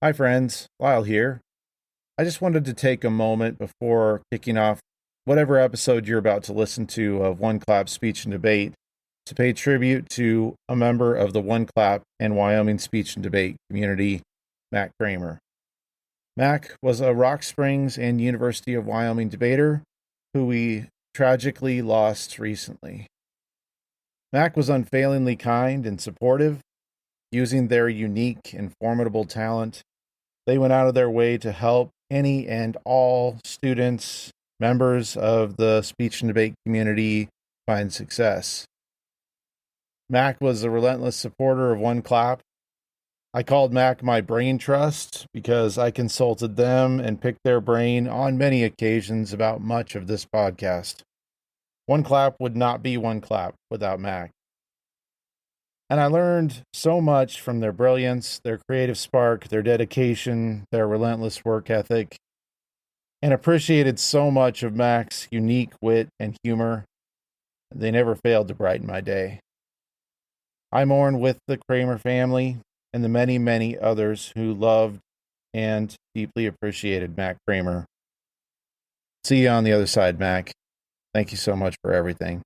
Hi, friends. Lyle here. I just wanted to take a moment before kicking off whatever episode you're about to listen to of One Clap Speech and Debate to pay tribute to a member of the One Clap and Wyoming speech and debate community, Mac Kramer. Mac was a Rock Springs and University of Wyoming debater who we tragically lost recently. Mac was unfailingly kind and supportive. Using their unique and formidable talent, they went out of their way to help any and all students, members of the speech and debate community find success. Mac was a relentless supporter of One Clap. I called Mac my brain trust because I consulted them and picked their brain on many occasions about much of this podcast. One Clap would not be One Clap without Mac. And I learned so much from their brilliance, their creative spark, their dedication, their relentless work ethic, and appreciated so much of Mac's unique wit and humor. They never failed to brighten my day. I mourn with the Kramer family and the many, many others who loved and deeply appreciated Mac Kramer. See you on the other side, Mac. Thank you so much for everything.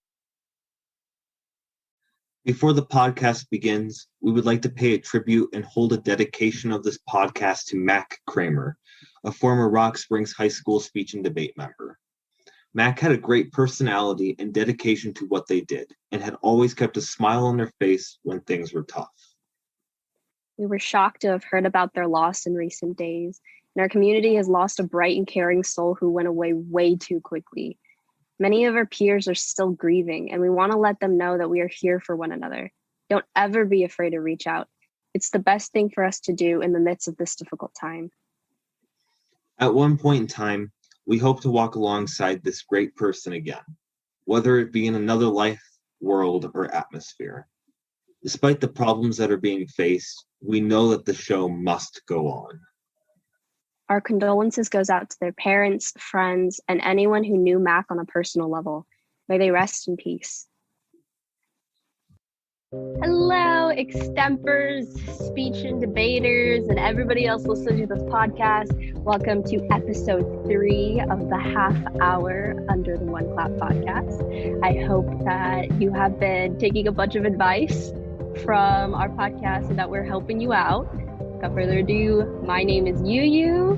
Before the podcast begins, we would like to pay a tribute and hold a dedication of this podcast to Mac Kramer, a former Rock Springs High School speech and debate member. Mac had a great personality and dedication to what they did, and had always kept a smile on their face when things were tough. We were shocked to have heard about their loss in recent days, and our community has lost a bright and caring soul who went away way too quickly. Many of our peers are still grieving, and we want to let them know that we are here for one another. Don't ever be afraid to reach out. It's the best thing for us to do in the midst of this difficult time. At one point in time, we hope to walk alongside this great person again, whether it be in another life, world, or atmosphere. Despite the problems that are being faced, we know that the show must go on. Our condolences goes out to their parents, friends, and anyone who knew Mac on a personal level. May they rest in peace. Hello, extempers, speech and debaters, and everybody else listening to this podcast. Welcome to episode 3 of the half hour Under the One Clap podcast. I hope that you have been taking a bunch of advice from our podcast and that we're helping you out. Without further ado, my name is Yu.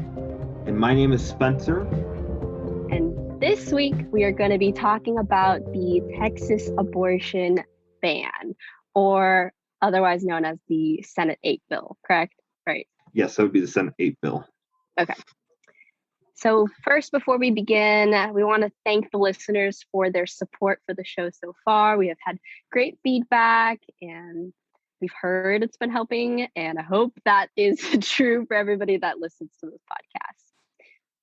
And my name is Spencer. And this week we are going to be talking about the Texas abortion ban, or otherwise known as the Senate 8 bill, correct? Right. Yes, that would be the Senate 8 bill. Okay. So first, before we begin, we want to thank the listeners for their support for the show so far. We have had great feedback and we've heard it's been helping, and I hope that is true for everybody that listens to this podcast.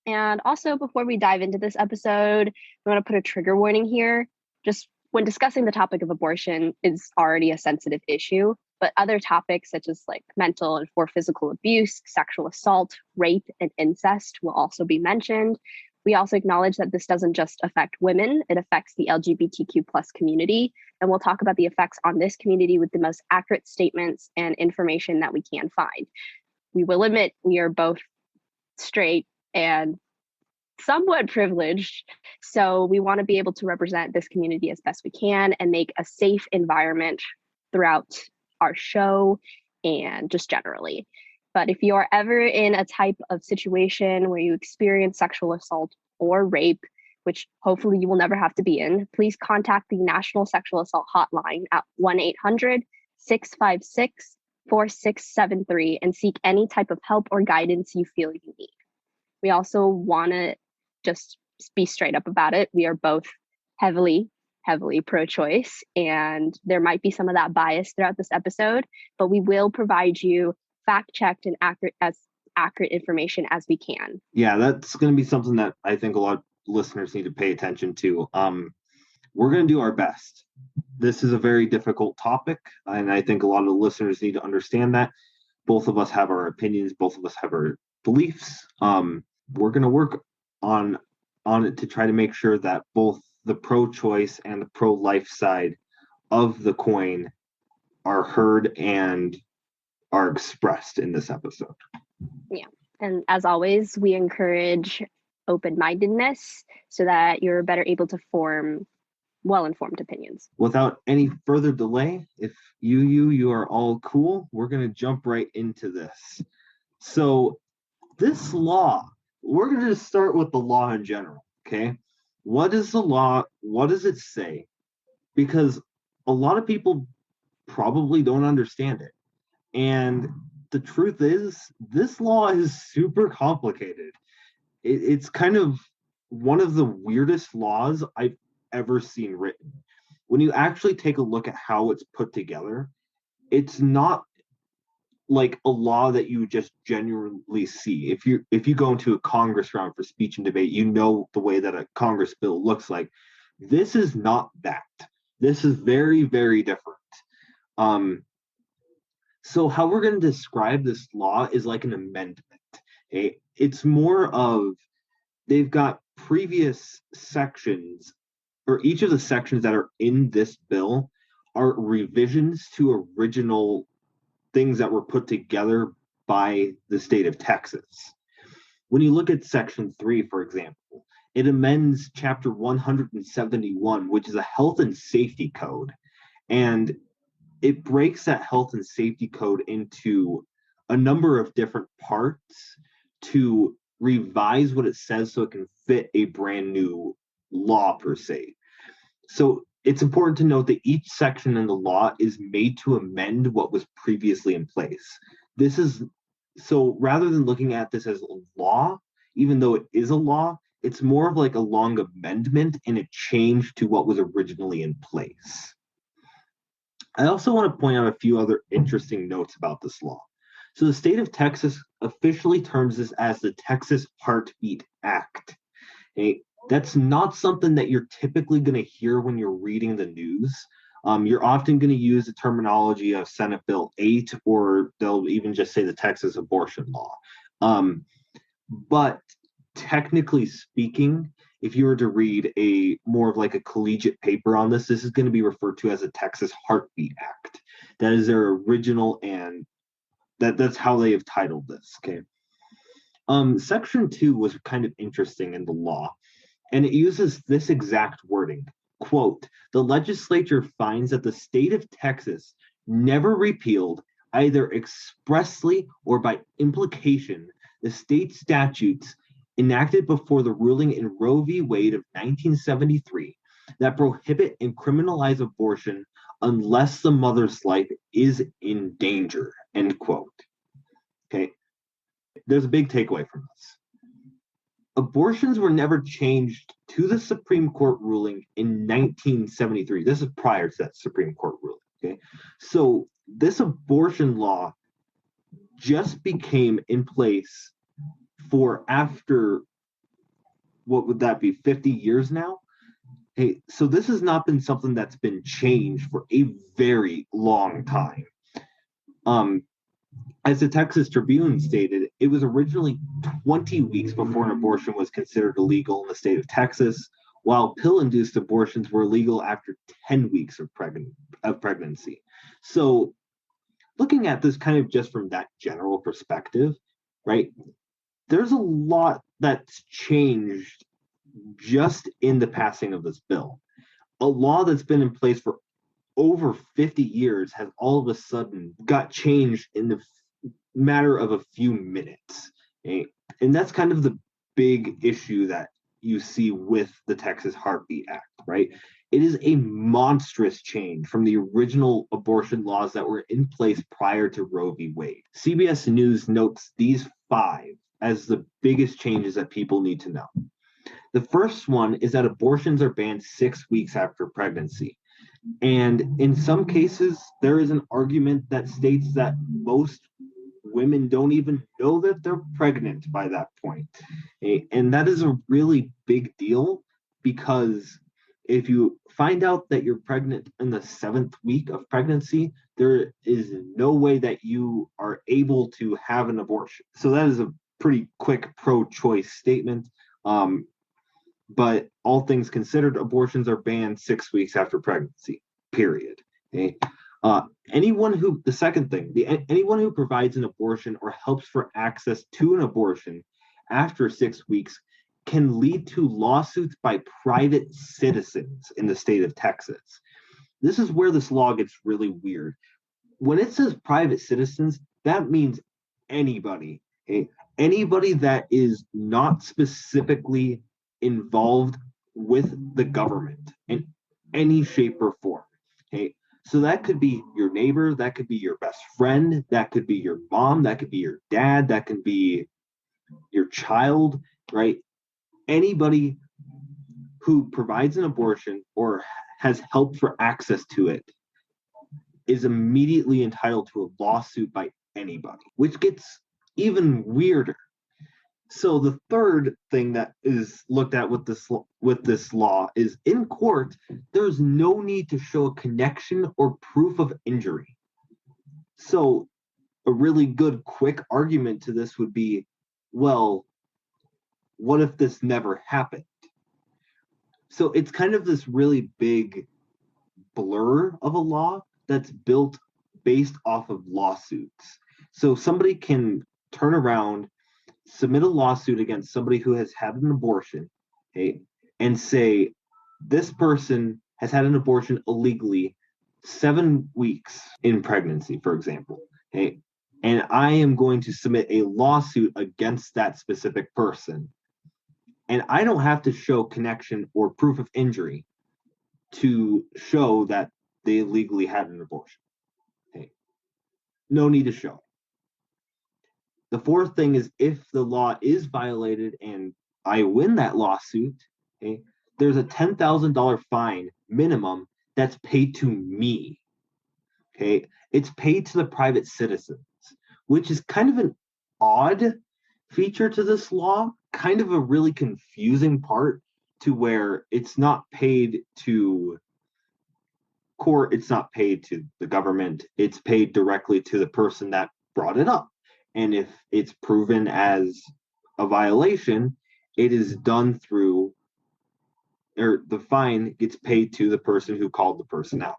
And also, before we dive into this episode, we want to put a trigger warning here. Just when discussing the topic of abortion is already a sensitive issue, but other topics such as like mental and or physical abuse, sexual assault, rape, and incest will also be mentioned. We also acknowledge that this doesn't just affect women, it affects the LGBTQ plus community, and we'll talk about the effects on this community with the most accurate statements and information that we can find. We will admit we are both straight and somewhat privileged, so we want to be able to represent this community as best we can and make a safe environment throughout our show and just generally. But if you are ever in a type of situation where you experience sexual assault or rape, which hopefully you will never have to be in, please contact the National Sexual Assault Hotline at 1-800-656-4673 and seek any type of help or guidance you feel you need. We also want to just be straight up about it. We are both heavily pro-choice, and there might be some of that bias throughout this episode, but we will provide you fact-checked and accurate information as we can. Yeah, that's going to be something that I think a lot of listeners need to pay attention to. We're going to do our best. This is a very difficult topic, and I think a lot of the listeners need to understand that. Both of us have our opinions. Both of us have our beliefs. We're going to work on it to try to make sure that both the pro-choice and the pro-life side of the coin are heard and are expressed in this episode. Yeah. And as always, we encourage open-mindedness so that you're better able to form well-informed opinions. Without any further delay, if you are all cool, we're going to jump right into this. So this law, we're going to start with the law in general, okay? What is the law? What does it say? Because a lot of people probably don't understand it. And the truth is, this law is super complicated. It's kind of one of the weirdest laws I've ever seen written. When you actually take a look at how it's put together, it's not like a law that you just genuinely see. If you go into a Congress round for speech and debate, you know the way that a Congress bill looks like. This is not that. This is very, very different. So how we're going to describe this law is like an amendment. Okay? It's more of they've got previous sections, or each of the sections that are in this bill are revisions to original things that were put together by the state of Texas. When you look at Section 3, for example, it amends Chapter 171, which is a health and safety code. And it breaks that health and safety code into a number of different parts to revise what it says so it can fit a brand new law per se. So it's important to note that each section in the law is made to amend what was previously in place. This is so rather than looking at this as a law, even though it is a law, it's more of like a long amendment and a change to what was originally in place. I also want to point out a few other interesting notes about this law. So the state of Texas officially terms this as the Texas Heartbeat Act. Okay? That's not something that you're typically going to hear when you're reading the news. You're often going to use the terminology of Senate Bill 8, or they'll even just say the Texas abortion law. But technically speaking, if you were to read a more of like a collegiate paper on this, this is going to be referred to as a Texas Heartbeat Act. That is their original, and that's how they have titled this. Okay. Section 2 was kind of interesting in the law, and it uses this exact wording. Quote, the legislature finds that the state of Texas never repealed, either expressly or by implication, the state statutes enacted before the ruling in Roe v. Wade of 1973 that prohibit and criminalize abortion unless the mother's life is in danger, end quote. Okay, there's a big takeaway from this. Abortions were never changed to the Supreme Court ruling in 1973. This is prior to that Supreme Court ruling. Okay, so this abortion law just became in place for after, what would that be, 50 years now? Hey, so this has not been something that's been changed for a very long time. As the Texas Tribune stated, it was originally 20 weeks before an abortion was considered illegal in the state of Texas, while pill-induced abortions were illegal after 10 weeks of pregnancy. So looking at this kind of just from that general perspective, right, there's a lot that's changed just in the passing of this bill. A law that's been in place for over 50 years has all of a sudden got changed in the matter of a few minutes. Okay? And that's kind of the big issue that you see with the Texas Heartbeat Act, right? It is a monstrous change from the original abortion laws that were in place prior to Roe v. Wade. CBS News notes these 5 as the biggest changes that people need to know. The first one is that abortions are banned 6 weeks after pregnancy. And in some cases, there is an argument that states that most women don't even know that they're pregnant by that point. And that is a really big deal, because if you find out that you're pregnant in the 7th week of pregnancy, there is no way that you are able to have an abortion. So that is a pretty quick pro-choice statement. But all things considered, abortions are banned 6 weeks after pregnancy, period. Okay? The second thing, anyone who provides an abortion or helps for access to an abortion after 6 weeks can lead to lawsuits by private citizens in the state of Texas. This is where this law gets really weird. When it says private citizens, that means anybody, okay? Anybody that is not specifically involved with the government in any shape or form. Okay. So that could be your neighbor, that could be your best friend, that could be your mom, that could be your dad, that could be your child, right? Anybody who provides an abortion or has helped for access to it is immediately entitled to a lawsuit by anybody, which gets even weirder. So the third thing that is looked at with this law is in court, there's no need to show a connection or proof of injury. So a really good quick argument to this would be, well, what if this never happened? So it's kind of this really big blur of a law that's built based off of lawsuits. So somebody can turn around, submit a lawsuit against somebody who has had an abortion, okay, and say, this person has had an abortion illegally 7 weeks in pregnancy, for example, okay, and I am going to submit a lawsuit against that specific person. And I don't have to show connection or proof of injury to show that they illegally had an abortion. Okay. No need to show it. The fourth thing is if the law is violated and I win that lawsuit, okay, there's a $10,000 fine minimum that's paid to me. Okay, it's paid to the private citizens, which is kind of an odd feature to this law, kind of a really confusing part to where it's not paid to court, it's not paid to the government, it's paid directly to the person that brought it up. And if it's proven as a violation, it is done through, or the fine gets paid to the person who called the person out.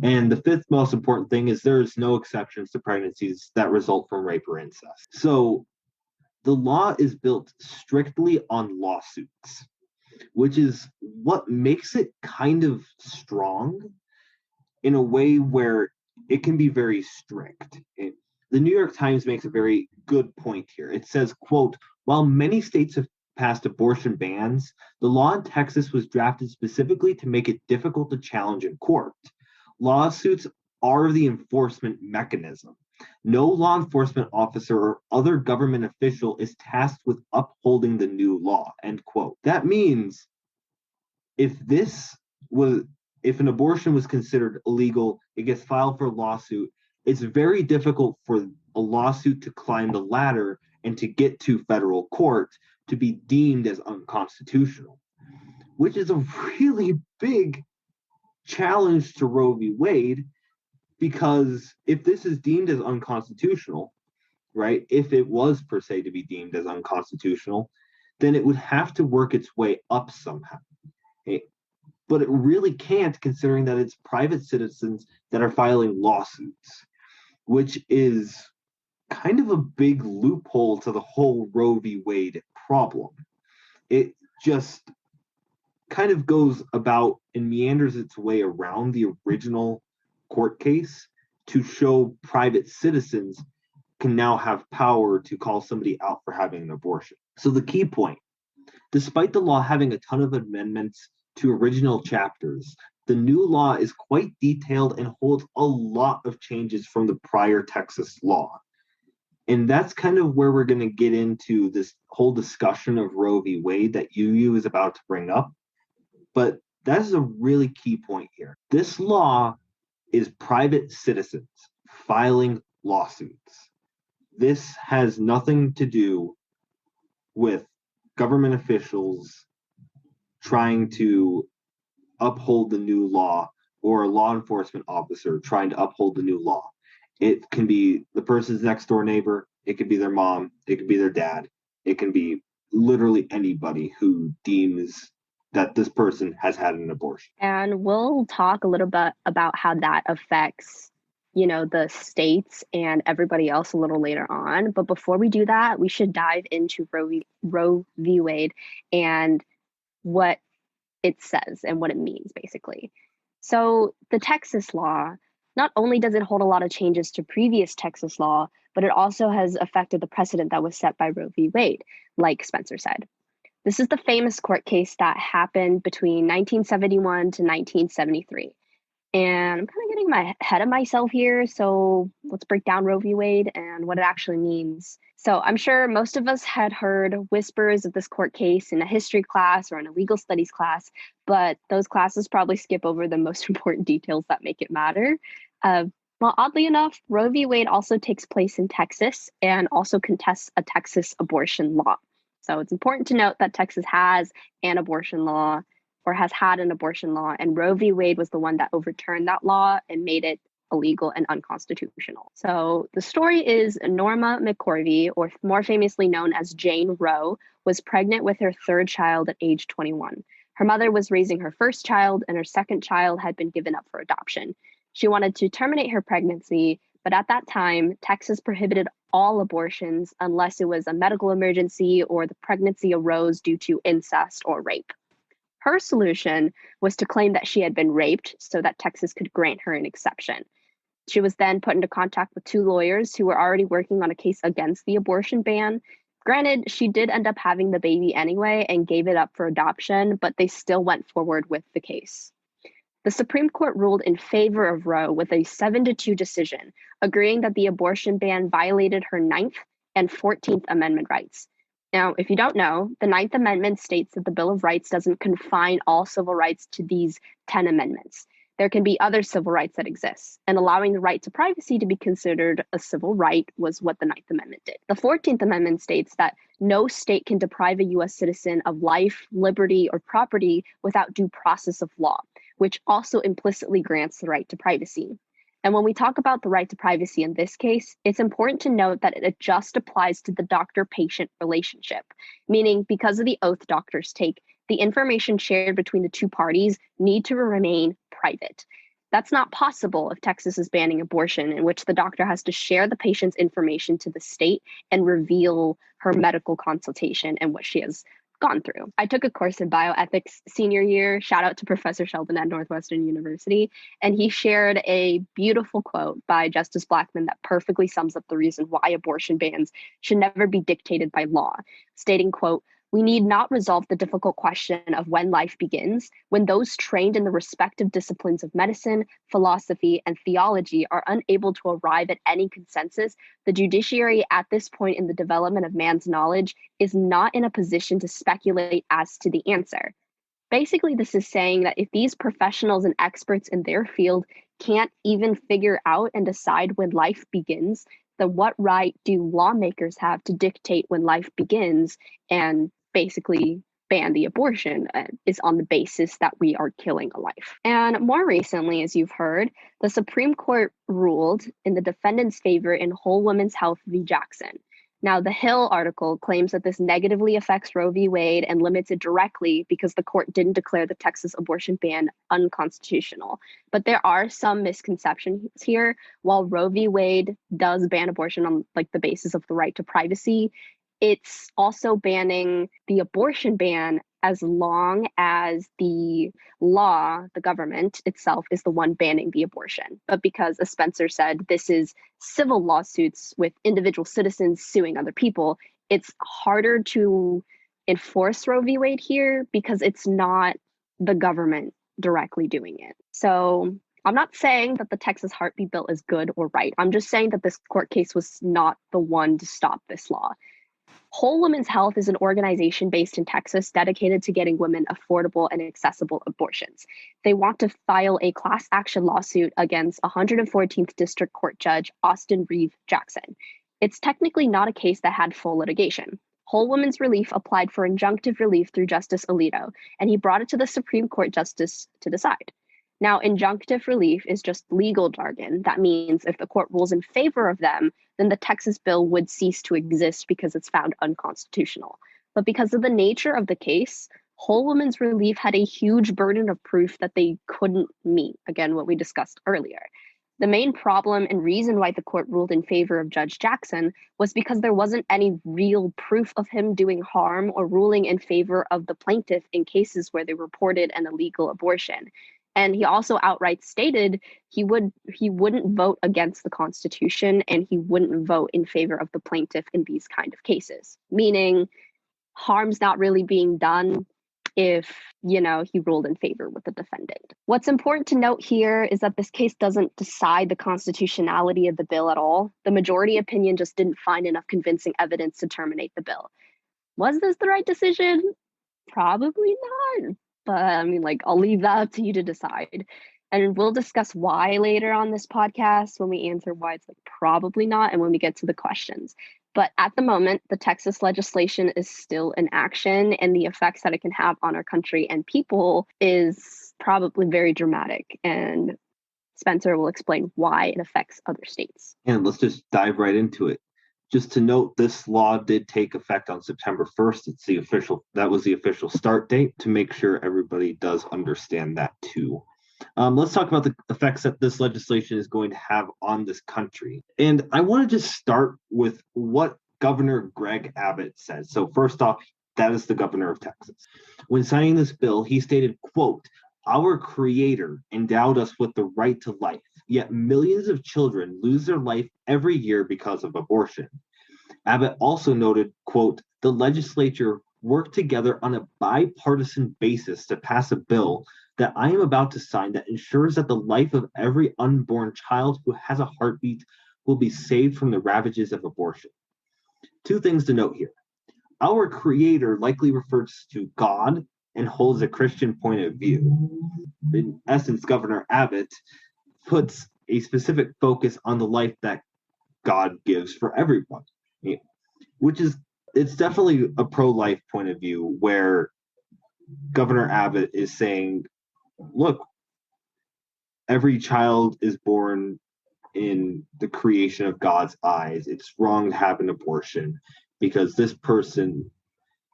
And the fifth most important thing is there's no exceptions to pregnancies that result from rape or incest. So the law is built strictly on lawsuits, which is what makes it kind of strong in a way where it can be very strict. The New York Times makes a very good point here. It says, quote, while many states have passed abortion bans, the law in Texas was drafted specifically to make it difficult to challenge in court. Lawsuits are the enforcement mechanism. No law enforcement officer or other government official is tasked with upholding the new law, end quote. That means if an abortion was considered illegal, it gets filed for a lawsuit, it's very difficult for a lawsuit to climb the ladder and to get to federal court to be deemed as unconstitutional, which is a really big challenge to Roe v. Wade, because if this is deemed as unconstitutional, right, if it was per se to be deemed as unconstitutional, then it would have to work its way up somehow. Okay? But it really can't, considering that it's private citizens that are filing lawsuits, which is kind of a big loophole to the whole Roe v. Wade problem. It just kind of goes about and meanders its way around the original court case to show private citizens can now have power to call somebody out for having an abortion. So the key point, despite the law having a ton of amendments to original chapters, the new law is quite detailed and holds a lot of changes from the prior Texas law. And that's kind of where we're going to get into this whole discussion of Roe v. Wade that UU is about to bring up. But that is a really key point here. This law is private citizens filing lawsuits. This has nothing to do with government officials trying to uphold the new law or a law enforcement officer trying to uphold the new law. It can be the person's next door neighbor, it could be their mom, it could be their dad, it can be literally anybody who deems that this person has had an abortion. And we'll talk a little bit about how that affects, the states and everybody else a little later on. But before we do that, we should dive into Roe v. Wade and what it says and what it means, basically. So the Texas law, not only does it hold a lot of changes to previous Texas law, but it also has affected the precedent that was set by Roe v. Wade, like Spencer said. This is the famous court case that happened between 1971 to 1973. And I'm kind of getting ahead of myself here, so let's break down Roe v. Wade and what it actually means. So I'm sure most of us had heard whispers of this court case in a history class or in a legal studies class, but those classes probably skip over the most important details that make it matter. Well, oddly enough, Roe v. Wade also takes place in Texas and also contests a Texas abortion law. So it's important to note that Texas has an abortion law, or has had an abortion law, and Roe v. Wade was the one that overturned that law and made it illegal and unconstitutional. So the story is Norma McCorvey, or more famously known as Jane Roe, was pregnant with her third child at age 21. Her mother was raising her first child, and her second child had been given up for adoption. She wanted to terminate her pregnancy, but at that time, Texas prohibited all abortions unless it was a medical emergency or the pregnancy arose due to incest or rape. Her solution was to claim that she had been raped so that Texas could grant her an exception. She was then put into contact with two lawyers who were already working on a case against the abortion ban. Granted, she did end up having the baby anyway and gave it up for adoption, but they still went forward with the case. The Supreme Court ruled in favor of Roe with a 7-2 decision, agreeing that the abortion ban violated her 9th and 14th Amendment rights. Now, if you don't know, the 9th Amendment states that the Bill of Rights doesn't confine all civil rights to these 10 amendments. There can be other civil rights that exist, and allowing the right to privacy to be considered a civil right was what the 9th Amendment did. The 14th Amendment states that no state can deprive a U.S. citizen of life, liberty, or property without due process of law, which also implicitly grants the right to privacy. And when we talk about the right to privacy in this case, it's important to note that it just applies to the doctor-patient relationship, meaning because of the oath doctors take, the information shared between the two parties need to remain private. That's not possible if Texas is banning abortion, in which the doctor has to share the patient's information to the state and reveal her medical consultation and what she has gone through. I took a course in bioethics senior year, shout out to Professor Sheldon at Northwestern University, and he shared a beautiful quote by Justice Blackmun that perfectly sums up the reason why abortion bans should never be dictated by law, stating, quote, "We need not resolve the difficult question of when life begins, when those trained in the respective disciplines of medicine, philosophy, and theology are unable to arrive at any consensus. The judiciary at this point in the development of man's knowledge is not in a position to speculate as to the answer." Basically, this is saying that if these professionals and experts in their field can't even figure out and decide when life begins, then what right do lawmakers have to dictate when life begins and basically ban the abortion is on the basis that we are killing a life. And more recently, as you've heard, the Supreme Court ruled in the defendant's favor in Whole Woman's Health v. Jackson. Now, the Hill article claims that this negatively affects Roe v. Wade and limits it directly because the court didn't declare the Texas abortion ban unconstitutional. But there are some misconceptions here. While Roe v. Wade does ban abortion on the basis of the right to privacy, it's also banning the abortion ban as long as the law, the government itself, is the one banning the abortion. But because, as Spencer said, this is civil lawsuits with individual citizens suing other people, it's harder to enforce Roe v. Wade here because it's not the government directly doing it. So I'm not saying that the Texas heartbeat bill is good or right. I'm just saying that this court case was not the one to stop this law. Whole Woman's Health is an organization based in Texas dedicated to getting women affordable and accessible abortions. They want to file a class action lawsuit against 114th District Court Judge Austin Reeve Jackson. It's technically not a case that had full litigation. Whole Woman's Relief applied for injunctive relief through Justice Alito, and he brought it to the Supreme Court justice to decide. Now, injunctive relief is just legal jargon. That means if the court rules in favor of them, then the Texas bill would cease to exist because it's found unconstitutional. But because of the nature of the case, Whole women's relief had a huge burden of proof that they couldn't meet. Again, what we discussed earlier. The main problem and reason why the court ruled in favor of Judge Jackson was because there wasn't any real proof of him doing harm or ruling in favor of the plaintiff in cases where they reported an illegal abortion. And he also outright stated he wouldn't vote against the Constitution and he wouldn't vote in favor of the plaintiff in these kind of cases, meaning harm's not really being done if, he ruled in favor with the defendant. What's important to note here is that this case doesn't decide the constitutionality of the bill at all. The majority opinion just didn't find enough convincing evidence to terminate the bill. Was this the right decision? Probably not. But I'll leave that up to you to decide. And we'll discuss why later on this podcast when we answer why it's probably not and when we get to the questions. But at the moment, the Texas legislation is still in action, and the effects that it can have on our country and people is probably very dramatic. And Spencer will explain why it affects other states. And let's just dive right into it. Just to note, this law did take effect on September 1st. That was the official start date, to make sure everybody does understand that too. Let's talk about the effects that this legislation is going to have on this country. And I want to just start with what Governor Greg Abbott said. So first off, that is the governor of Texas. When signing this bill, he stated, quote, "Our Creator endowed us with the right to life, yet millions of children lose their life every year because of abortion." Abbott also noted, quote, "The legislature worked together on a bipartisan basis to pass a bill that I am about to sign that ensures that the life of every unborn child who has a heartbeat will be saved from the ravages of abortion." Two things to note here. Our Creator likely refers to God and holds a Christian point of view. In essence, Governor Abbott puts a specific focus on the life that God gives for everyone, it's definitely a pro-life point of view where Governor Abbott is saying, look, every child is born in the creation of God's eyes. It's wrong to have an abortion because this person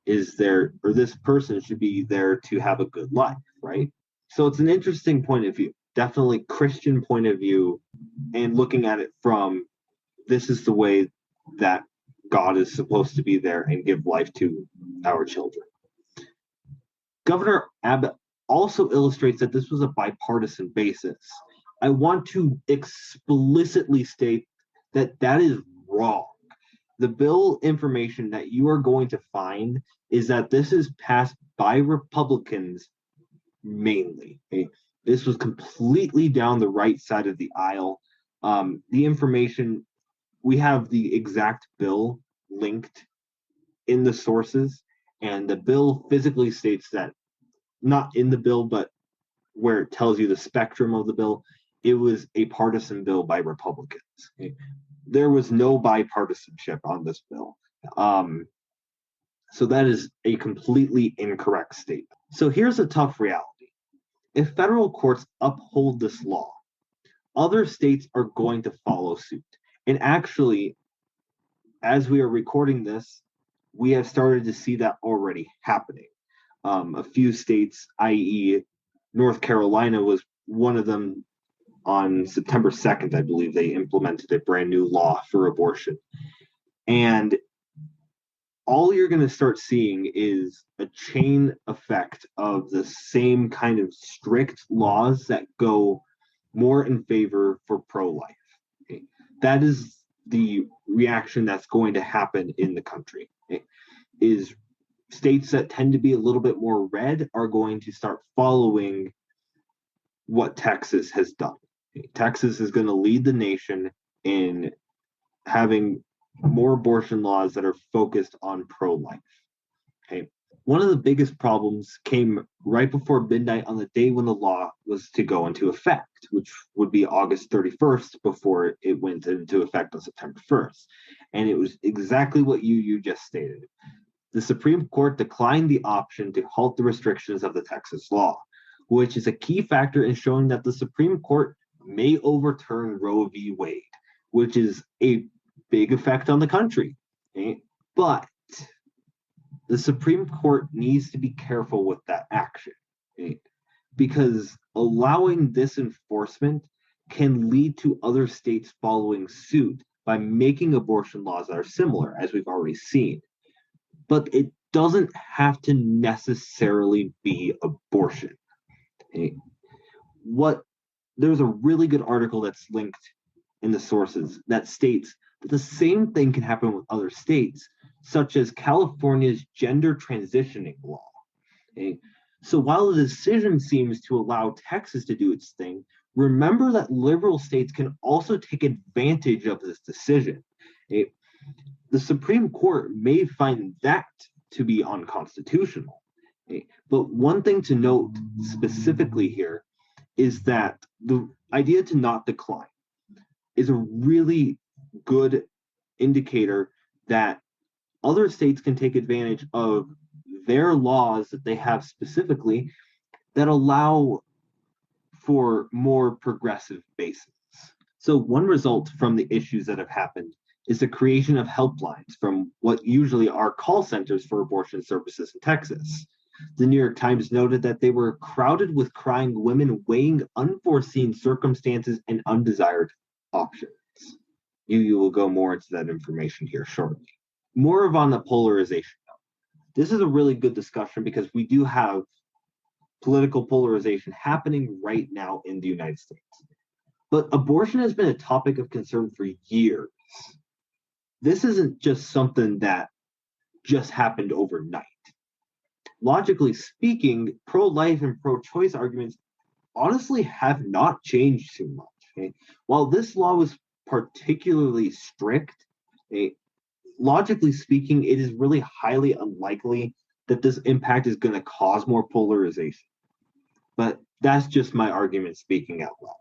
is there, or this person should be there to have a good life, right? So it's an interesting point of view, definitely Christian point of view, and looking at it from this is the way that God is supposed to be there and give life to our children. Governor Abbott also illustrates that this was a bipartisan basis. I want to explicitly state that that is wrong. The bill information that you are going to find is that this is passed by Republicans mainly. Okay? This was completely down the right side of the aisle. The information, we have the exact bill linked in the sources, and the bill physically states that, not in the bill, but where it tells you the spectrum of the bill, it was a partisan bill by Republicans. Okay? There was no bipartisanship on this bill. So that is a completely incorrect statement. So here's a tough reality. If federal courts uphold this law, other states are going to follow suit. And actually, as we are recording this, we have started to see that already happening. A few states, i.e. North Carolina was one of them. On September 2nd, I believe, they implemented a brand new law for abortion. And all you're going to start seeing is a chain effect of the same kind of strict laws that go more in favor for pro-life. Okay? That is the reaction that's going to happen in the country. Okay? Is states that tend to be a little bit more red are going to start following what Texas has done. Texas is going to lead the nation in having more abortion laws that are focused on pro-life. Okay. One of the biggest problems came right before midnight on the day when the law was to go into effect, which would be August 31st before it went into effect on September 1st. And it was exactly what you just stated. The Supreme Court declined the option to halt the restrictions of the Texas law, which is a key factor in showing that the Supreme Court may overturn Roe v. Wade, which is a big effect on the country. Okay? But the Supreme Court needs to be careful with that action, right? Because allowing this enforcement can lead to other states following suit by making abortion laws that are similar, as we've already seen. But it doesn't have to necessarily be abortion. Okay? There's a really good article that's linked in the sources that states that the same thing can happen with other states, such as California's gender transitioning law. Okay? So while the decision seems to allow Texas to do its thing, remember that liberal states can also take advantage of this decision. Okay? The Supreme Court may find that to be unconstitutional. Okay? But one thing to note specifically here is that the idea to not decline is a really good indicator that other states can take advantage of their laws that they have specifically that allow for more progressive bases. So one result from the issues that have happened is the creation of helplines from what usually are call centers for abortion services in Texas. The New York Times noted that they were crowded with crying women weighing unforeseen circumstances and undesired options. You will go more into that information here shortly. More of on the polarization. This is a really good discussion because we do have political polarization happening right now in the United States. But abortion has been a topic of concern for years. This isn't just something that just happened overnight. Logically speaking, pro-life and pro-choice arguments honestly have not changed too much. Okay? While this law was particularly strict, logically speaking, it is really highly unlikely that this impact is going to cause more polarization. But that's just my argument speaking out loud.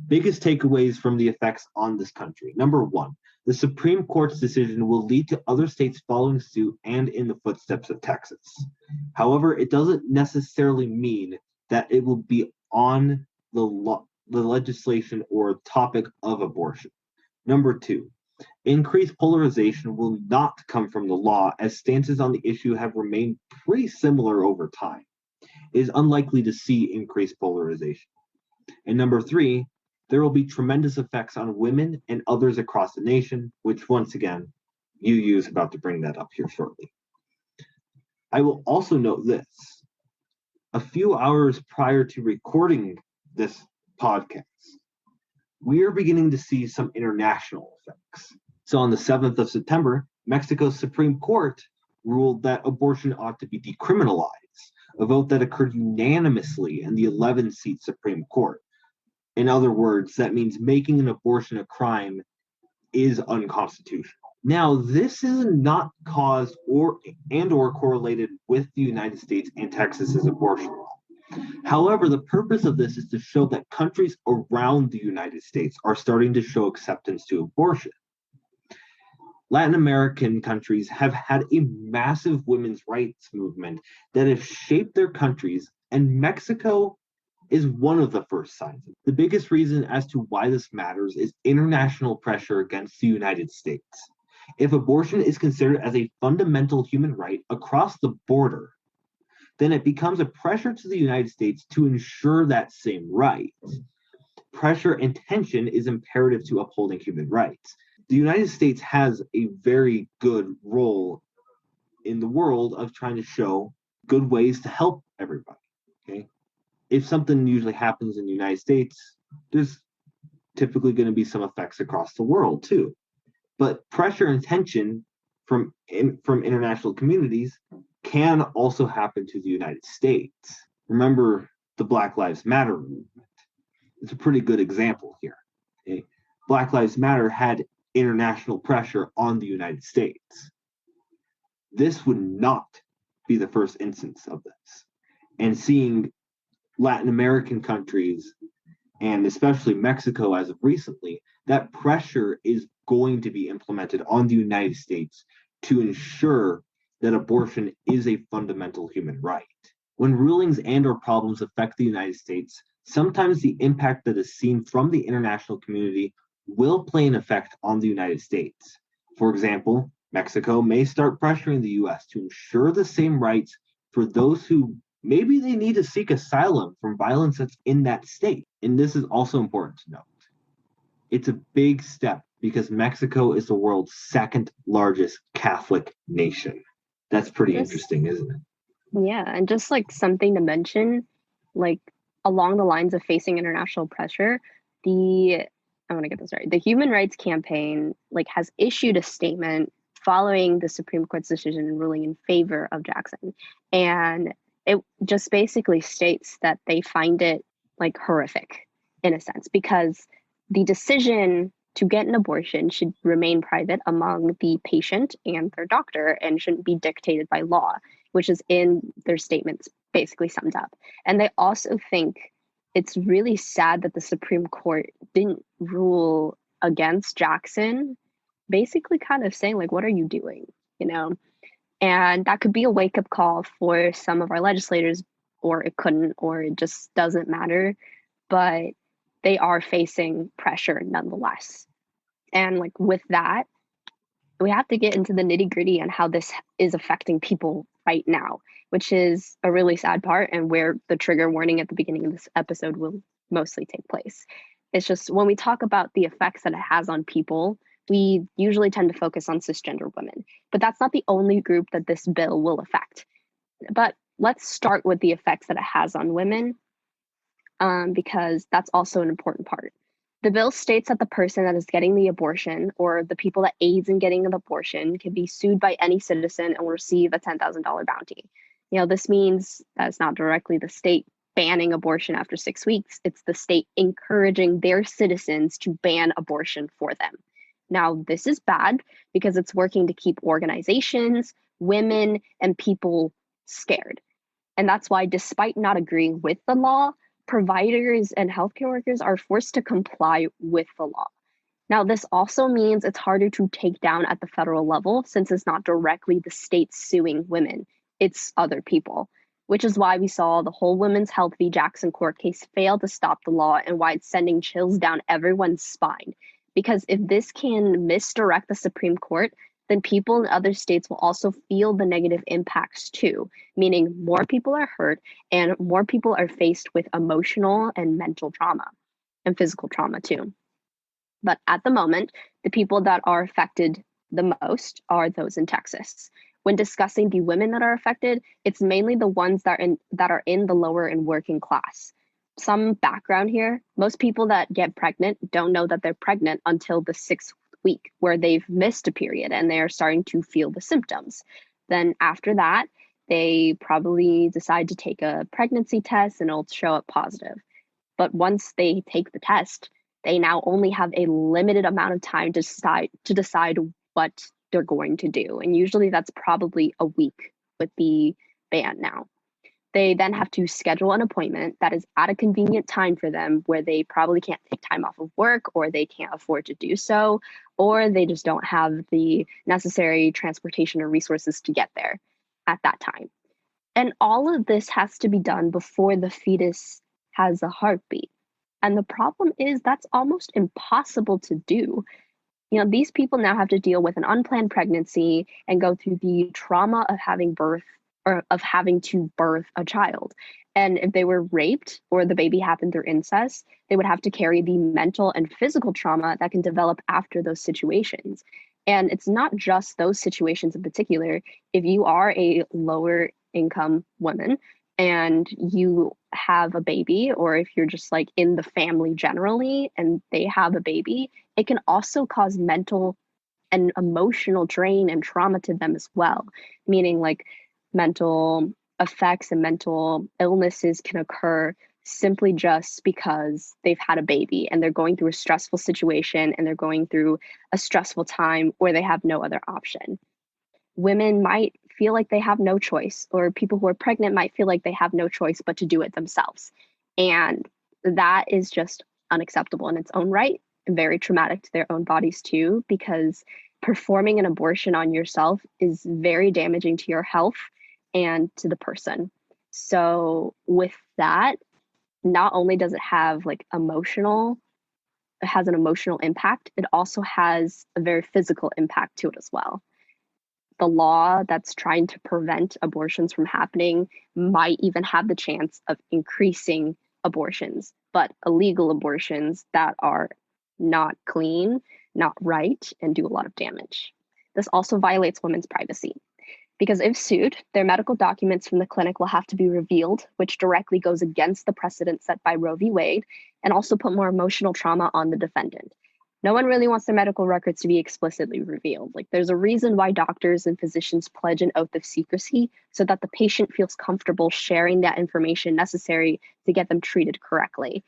Biggest takeaways from the effects on this country. Number one, the Supreme Court's decision will lead to other states following suit and in the footsteps of Texas. However, it doesn't necessarily mean that it will be on the legislation or topic of abortion. Number two, increased polarization will not come from the law as stances on the issue have remained pretty similar over time. It is unlikely to see increased polarization. And number three, there will be tremendous effects on women and others across the nation, which once again, UU is about to bring that up here shortly. I will also note this. A few hours prior to recording this podcast, we are beginning to see some international effects. So on the 7th of September, Mexico's Supreme Court ruled that abortion ought to be decriminalized, a vote that occurred unanimously in the 11-seat Supreme Court. In other words, that means making an abortion a crime is unconstitutional. Now, this is not caused or correlated with the United States and Texas's abortion law. However, the purpose of this is to show that countries around the United States are starting to show acceptance to abortion. Latin American countries have had a massive women's rights movement that has shaped their countries, and Mexico is one of the first signs. The biggest reason as to why this matters is international pressure against the United States. If abortion is considered as a fundamental human right across the border, then it becomes a pressure to the United States to ensure that same right. Pressure and tension is imperative to upholding human rights. The United States has a very good role in the world of trying to show good ways to help everybody. Okay? If something usually happens in the United States, there's typically going to be some effects across the world too. But pressure and tension from international communities can also happen to the United States. Remember the Black Lives Matter movement. It's a pretty good example here. Okay? Black Lives Matter had international pressure on the United States. This would not be the first instance of this. And seeing Latin American countries, and especially Mexico as of recently, that pressure is going to be implemented on the United States to ensure that abortion is a fundamental human right. When rulings and/or problems affect the United States, sometimes the impact that is seen from the international community will play an effect on the United States. For example, Mexico may start pressuring the US to ensure the same rights for those who maybe they need to seek asylum from violence that's in that state. And this is also important to note. It's a big step because Mexico is the world's second largest Catholic nation. That's pretty interesting, isn't it? Yeah, and just like something to mention, like along the lines of facing international pressure, I want to get this right. The Human Rights Campaign like has issued a statement following the Supreme Court's decision and ruling in favor of Jackson. And it just basically states that they find it like horrific in a sense because the decision to get an abortion should remain private among the patient and their doctor and shouldn't be dictated by law, which is in their statements basically summed up. And they also think it's really sad that the Supreme Court didn't rule against Jackson, basically kind of saying like, what are you doing? You know? And that could be a wake-up call for some of our legislators, or it couldn't, or it just doesn't matter. But they are facing pressure nonetheless. And like with that, we have to get into the nitty-gritty on how this is affecting people right now, which is a really sad part and where the trigger warning at the beginning of this episode will mostly take place. It's just when we talk about the effects that it has on people, we usually tend to focus on cisgender women, but that's not the only group that this bill will affect. But let's start with the effects that it has on women, because that's also an important part. The bill states that the person that is getting the abortion or the people that aids in getting an abortion can be sued by any citizen and will receive a $10,000 bounty. You know, this means that it's not directly the state banning abortion after 6 weeks. It's the state encouraging their citizens to ban abortion for them. Now, this is bad because it's working to keep organizations, women, and people scared. And that's why, despite not agreeing with the law, providers and healthcare workers are forced to comply with the law. Now, this also means it's harder to take down at the federal level since it's not directly the state suing women, it's other people, which is why we saw the whole Women's Health v. Jackson court case fail to stop the law and why it's sending chills down everyone's spine. Because if this can misdirect the Supreme Court, then people in other states will also feel the negative impacts too, meaning more people are hurt and more people are faced with emotional and mental trauma and physical trauma too. But at the moment, the people that are affected the most are those in Texas. When discussing the women that are affected, it's mainly the ones that are in the lower and working class. Some background here, most people that get pregnant don't know that they're pregnant until the 6th week where they've missed a period and they're starting to feel the symptoms. Then after that, they probably decide to take a pregnancy test and it'll show up positive. But once they take the test, they now only have a limited amount of time to decide what they're going to do. And usually that's probably a week with the ban now. They then have to schedule an appointment that is at a convenient time for them where they probably can't take time off of work or they can't afford to do so, or they just don't have the necessary transportation or resources to get there at that time. And all of this has to be done before the fetus has a heartbeat. And the problem is that's almost impossible to do. You know, these people now have to deal with an unplanned pregnancy and go through the trauma of having to birth a child. And if they were raped or the baby happened through incest, they would have to carry the mental and physical trauma that can develop after those situations. And it's not just those situations in particular. If you are a lower income woman and you have a baby, or if you're just like in the family generally and they have a baby, it can also cause mental and emotional drain and trauma to them as well. Meaning like mental effects and mental illnesses can occur simply just because they've had a baby and they're going through a stressful situation and they're going through a stressful time where they have no other option. Women might feel like they have no choice, or people who are pregnant might feel like they have no choice but to do it themselves. And that is just unacceptable in its own right and very traumatic to their own bodies too, because performing an abortion on yourself is very damaging to your health and to the person. So with that, not only does it have like it has an emotional impact, it also has a very physical impact to it as well. the law that's trying to prevent abortions from happening might even have the chance of increasing abortions, but illegal abortions that are not clean, not right, and do a lot of damage. This also violates women's privacy because if sued, their medical documents from the clinic will have to be revealed, which directly goes against the precedent set by Roe v. Wade and also put more emotional trauma on the defendant. No one really wants their medical records to be explicitly revealed. Like, there's a reason why doctors and physicians pledge an oath of secrecy so that the patient feels comfortable sharing that information necessary to get them treated correctly.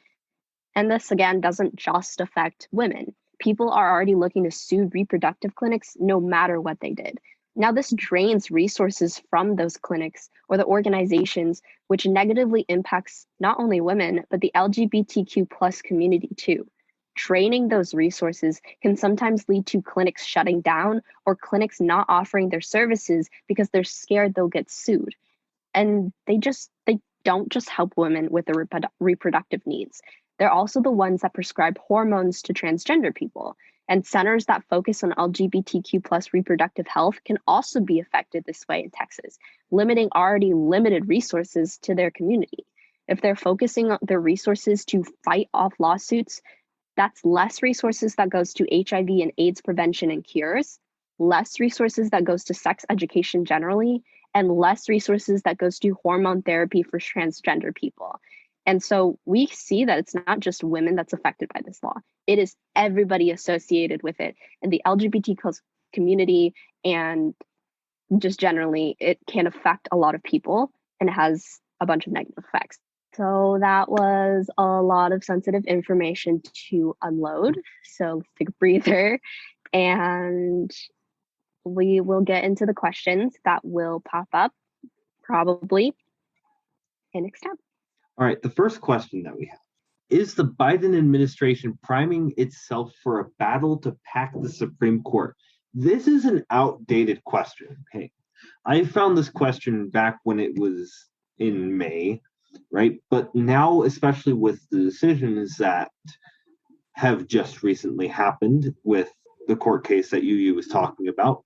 And this, again, doesn't just affect women. People are already looking to sue reproductive clinics no matter what they did. Now, this drains resources from those clinics or the organizations, which negatively impacts not only women, but the LGBTQ plus community too. Draining those resources can sometimes lead to clinics shutting down or clinics not offering their services because they're scared they'll get sued. And they don't just help women with their reproductive needs. They're also the ones that prescribe hormones to transgender people. And centers that focus on LGBTQ plus reproductive health can also be affected this way in Texas, limiting already limited resources to their community. If they're focusing on their resources to fight off lawsuits, that's less resources that goes to HIV and AIDS prevention and cures, less resources that goes to sex education generally, and less resources that goes to hormone therapy for transgender people. And so we see that it's not just women that's affected by this law. It is everybody associated with it. And the LGBT community and just generally, it can affect a lot of people and has a bunch of negative effects. So that was a lot of sensitive information to unload. So let's take a breather and we will get into the questions that will pop up probably in next time. All right, the first question that we have: is the Biden administration priming itself for a battle to pack the Supreme Court? This is an outdated question. Hey, I found this question back when it was in May, right? But now, especially with the decisions that have just recently happened with the court case that Yu was talking about,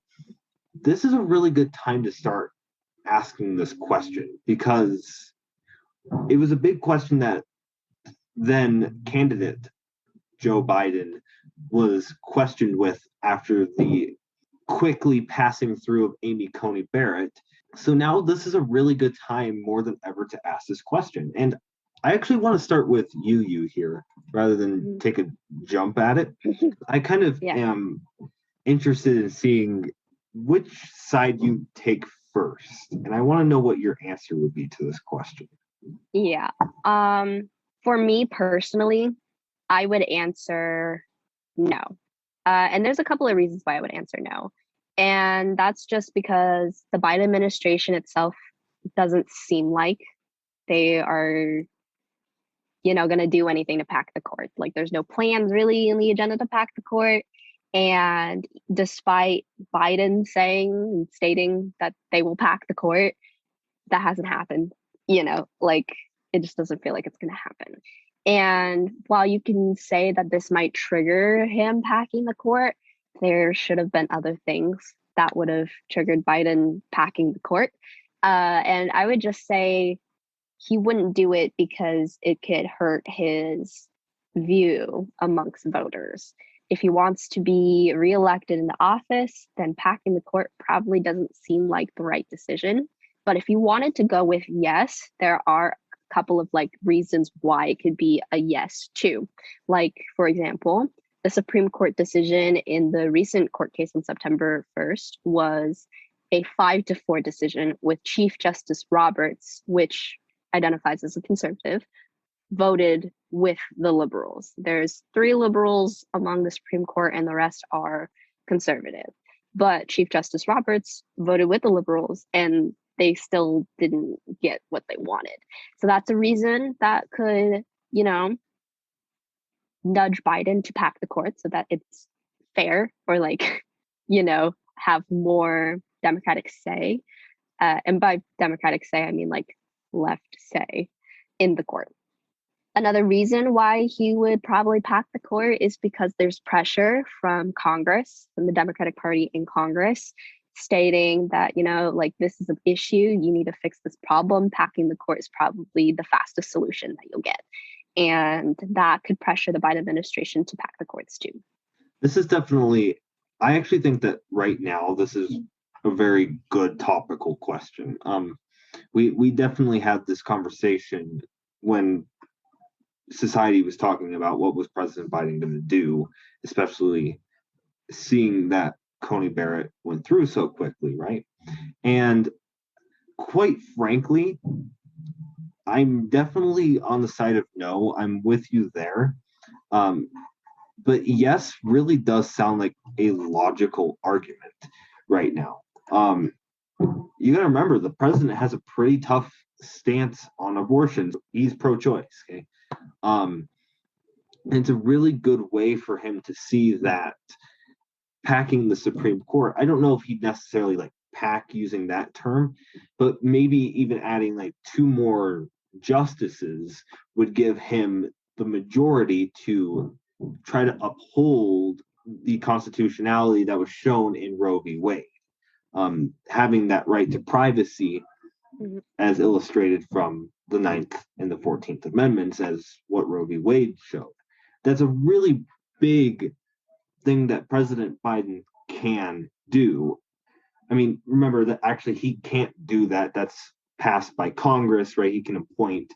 this is a really good time to start asking this question, because it was a big question that then candidate Joe Biden was questioned with after the quickly passing through of Amy Coney Barrett. So now this is a really good time more than ever to ask this question. And I actually want to start with Yu here rather than take a jump at it. I kind of am interested in seeing which side you take first. And I want to know what your answer would be to this question. Yeah. For me personally, I would answer no. And there's a couple of reasons why I would answer no. And that's just because the Biden administration itself doesn't seem like they are, going to do anything to pack the court. Like, there's no plans really in the agenda to pack the court. And despite Biden saying and stating that they will pack the court, that hasn't happened. It just doesn't feel like it's going to happen. And while you can say that this might trigger him packing the court, there should have been other things that would have triggered Biden packing the court. And I would just say he wouldn't do it because it could hurt his view amongst voters. If he wants to be reelected in the office, then packing the court probably doesn't seem like the right decision. But if you wanted to go with yes, there are a couple of reasons why it could be a yes too. Like, for example, the Supreme Court decision in the recent court case on September 1st was a 5-4 decision with Chief Justice Roberts, which identifies as a conservative, voted with the liberals. There's 3 liberals among the Supreme Court and the rest are conservative. But Chief Justice Roberts voted with the liberals and they still didn't get what they wanted. So that's a reason that could, nudge Biden to pack the court so that it's fair or have more Democratic say. And by Democratic say, I mean left say in the court. Another reason why he would probably pack the court is because there's pressure from Congress, from the Democratic Party in Congress, stating that, like, this is an issue, you need to fix this problem. Packing the court is probably the fastest solution that you'll get. And that could pressure the Biden administration to pack the courts too. This is definitely, I actually think that right now, this is a very good topical question. We definitely had this conversation when society was talking about what was President Biden going to do, especially seeing that Coney Barrett went through so quickly, right? And quite frankly, I'm definitely on the side of no. I'm with you there. But yes, really does sound like a logical argument right now. You got to remember, the president has a pretty tough stance on abortions. He's pro-choice. Okay, and it's a really good way for him to see that packing the Supreme Court. I don't know if he'd necessarily like pack using that term, but maybe even adding like 2 more justices would give him the majority to try to uphold the constitutionality that was shown in Roe v. Wade. Having that right to privacy, as illustrated from the 9th and the 14th Amendments, as what Roe v. Wade showed. That's a really big thing that President Biden can do. I mean, remember that actually he can't do that. That's passed by Congress, right? He can appoint.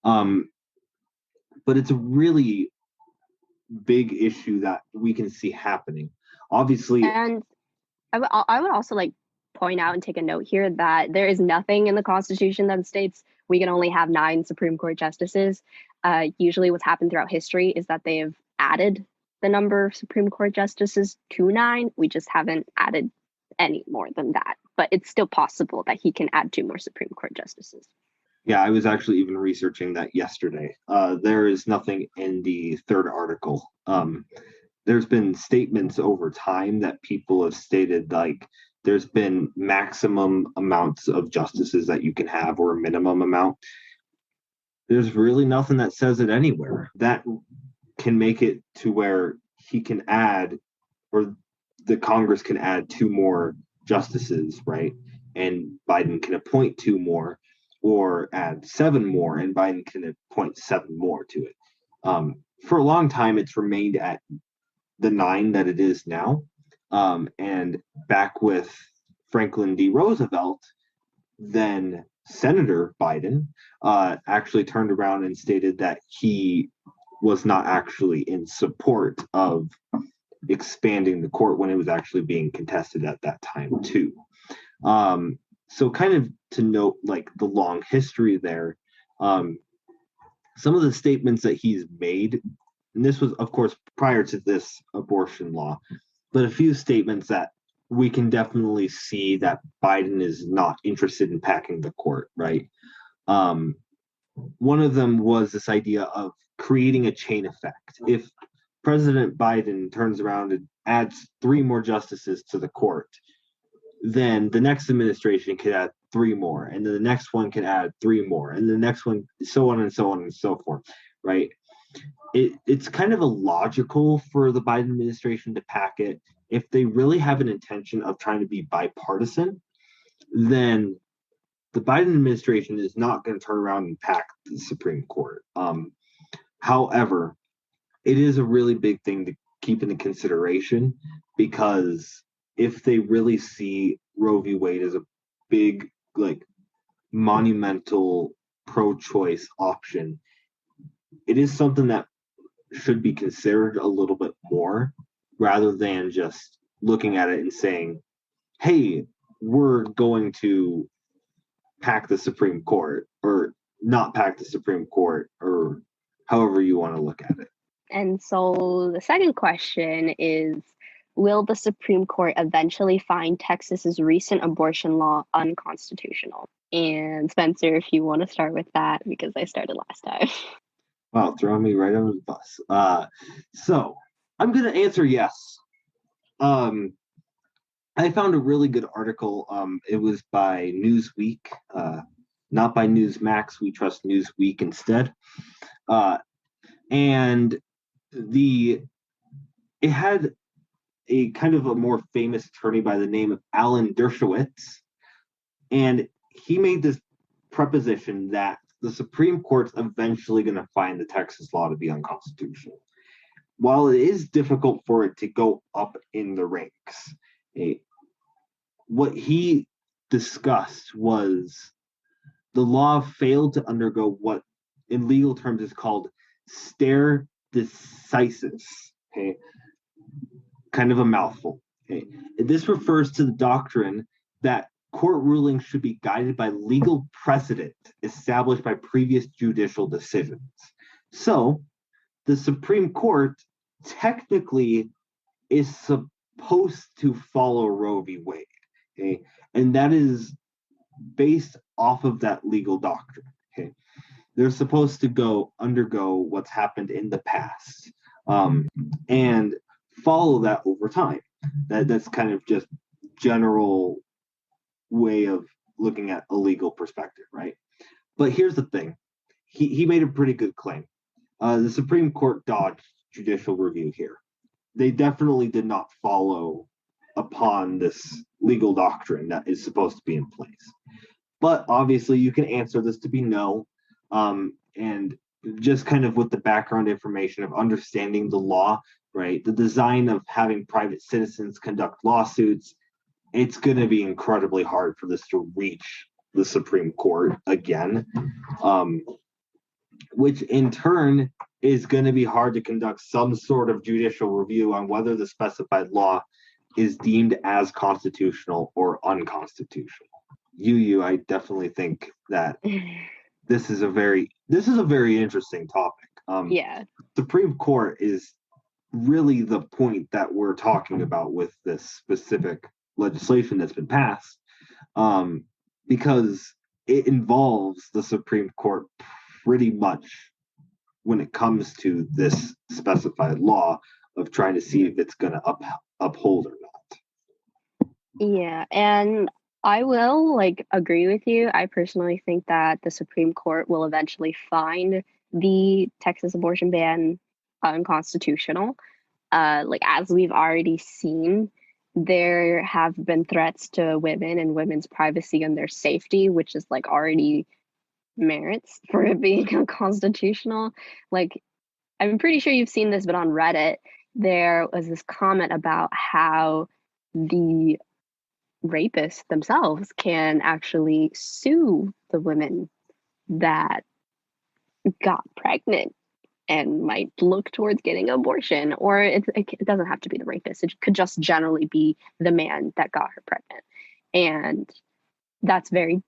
But it's a really big issue that we can see happening. Obviously. And I would also like point out and take a note here that there is nothing in the Constitution that states we can only have 9 Supreme Court justices. Usually what's happened throughout history is that they've added the number of Supreme Court justices to 9. We just haven't added any more than that. But it's still possible that he can add 2 more Supreme Court justices. Yeah, I was actually even researching that yesterday. There is nothing in the 3rd article. There's been statements over time that people have stated, like, there's been maximum amounts of justices that you can have, or a minimum amount. There's really nothing that says it anywhere. That can make it to where he can add, or the Congress can add 2 more justices, right? And Biden can appoint 2 more, or add 7 more, and Biden can appoint 7 more to it. For a long time, it's remained at the 9 that it is now. And back with Franklin D. Roosevelt, then Senator Biden actually turned around and stated that he was not actually in support of expanding the court when it was actually being contested at that time too. So kind of to note like the long history there, some of the statements that he's made, and this was of course prior to this abortion law, but a few statements that we can definitely see that Biden is not interested in packing the court, right? One of them was this idea of creating a chain effect. If President Biden turns around and adds 3 more justices to the court, then the next administration could add 3 more, and then the next one can add 3 more, and the next one, so on and so on and so forth, right? It's kind of illogical for the Biden administration to pack it. If they really have an intention of trying to be bipartisan, then the Biden administration is not going to turn around and pack the Supreme Court. However, it is a really big thing to keep into consideration, because if they really see Roe v. Wade as a big, like, monumental pro-choice option, it is something that should be considered a little bit more, rather than just looking at it and saying, hey, we're going to pack the Supreme Court, or not pack the Supreme Court, or however you want to look at it. And so the second question is, will the Supreme Court eventually find Texas's recent abortion law unconstitutional? And Spencer, if you want to start with that, because I started last time. Wow, throwing me right under the bus. So I'm going to answer yes. I found a really good article. It was by Newsweek, not by Newsmax. We trust Newsweek instead. And it had a kind of a more famous attorney by the name of Alan Dershowitz, and he made this preposition that the Supreme Court's eventually going to find the Texas law to be unconstitutional. While it is difficult for it to go up in the ranks, what he discussed was the law failed to undergo what in legal terms is called stare decisis. Okay, kind of a mouthful. Okay, this refers to the doctrine that court rulings should be guided by legal precedent established by previous judicial decisions. So, the Supreme Court technically is supposed to follow Roe v. Wade, okay, and that is based off of that legal doctrine. Okay, they're supposed to undergo what's happened in the past, and follow that over time. That's kind of just general way of looking at a legal perspective, right? But here's the thing: he made a pretty good claim. The Supreme Court dodged judicial review here. They definitely did not follow upon this legal doctrine that is supposed to be in place. But obviously, you can answer this to be no. And just kind of with the background information of understanding the law, right? The design of having private citizens conduct lawsuits, it's going to be incredibly hard for this to reach the Supreme Court again, which in turn is going to be hard to conduct some sort of judicial review on whether the specified law is deemed as constitutional or unconstitutional. I definitely think that this is a very interesting topic. Yeah. Supreme Court is really the point that we're talking about with this specific legislation that's been passed, because it involves the Supreme Court pretty much when it comes to this specified law of trying to see if it's going to uphold or not. Yeah, and I will agree with you. I personally think that the Supreme Court will eventually find the Texas abortion ban unconstitutional. As we've already seen, there have been threats to women and women's privacy and their safety, which is already merits for it being unconstitutional. I'm pretty sure you've seen this, but on Reddit, there was this comment about how the rapists themselves can actually sue the women that got pregnant and might look towards getting an abortion. Or it doesn't have to be the rapist. It could just generally be the man that got her pregnant. And that's a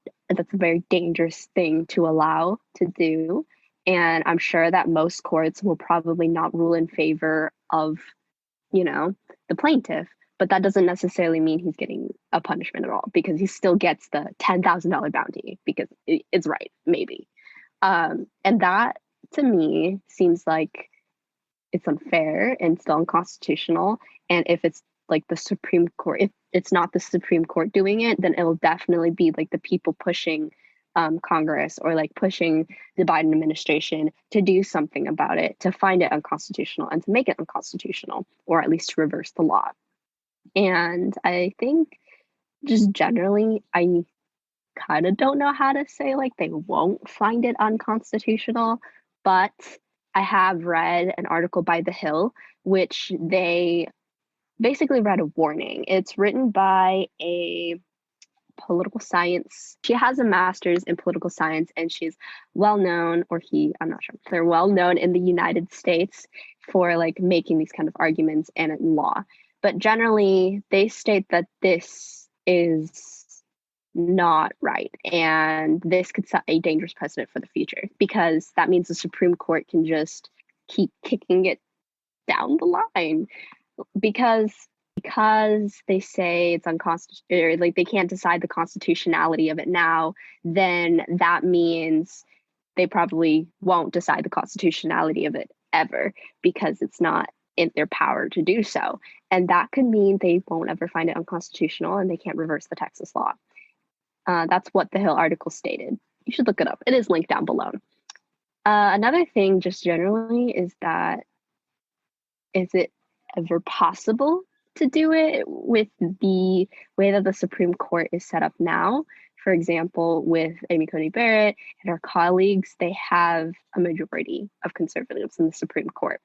very dangerous thing to allow to do. And I'm sure that most courts will probably not rule in favor of, the plaintiff. But that doesn't necessarily mean he's getting a punishment at all, because he still gets the $10,000 bounty because it's right, maybe. And that, to me, seems like it's unfair and still unconstitutional. And if it's the Supreme Court, if it's not the Supreme Court doing it, then it'll definitely be the people pushing Congress or pushing the Biden administration to do something about it, to find it unconstitutional and to make it unconstitutional, or at least to reverse the law. And I think just generally, I kind of don't know how to say they won't find it unconstitutional, but I have read an article by The Hill, which they basically read a warning. It's written by a political science. She has a master's in political science, and she's well known, or I'm not sure. They're well known in the United States for making these kind of arguments and in law. But generally, they state that this is not right, and this could set a dangerous precedent for the future, because that means the Supreme Court can just keep kicking it down the line, because they say it's unconstitutional, or they can't decide the constitutionality of it now. Then that means they probably won't decide the constitutionality of it ever, because it's not in their power to do so. And that could mean they won't ever find it unconstitutional and they can't reverse the Texas law. That's what the Hill article stated. You should look it up. It is linked down below. Another thing just generally is that, is it ever possible to do it with the way that the Supreme Court is set up now. For example, with Amy Coney Barrett and her colleagues, they have a majority of conservatives in the Supreme Court.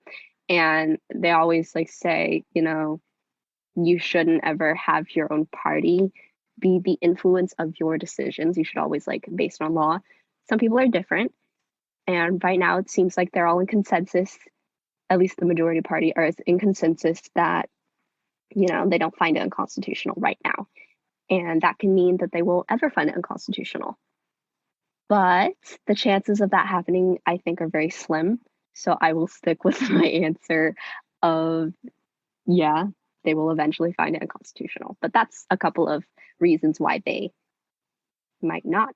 And they always say, you shouldn't ever have your own party be the influence of your decisions. You should always based on law. Some people are different. And right now it seems like they're all in consensus, at least the majority party are in consensus that, they don't find it unconstitutional right now. And that can mean that they won't ever find it unconstitutional. But the chances of that happening, I think, are very slim. So I will stick with my answer of, yeah, they will eventually find it unconstitutional. But that's a couple of reasons why they might not.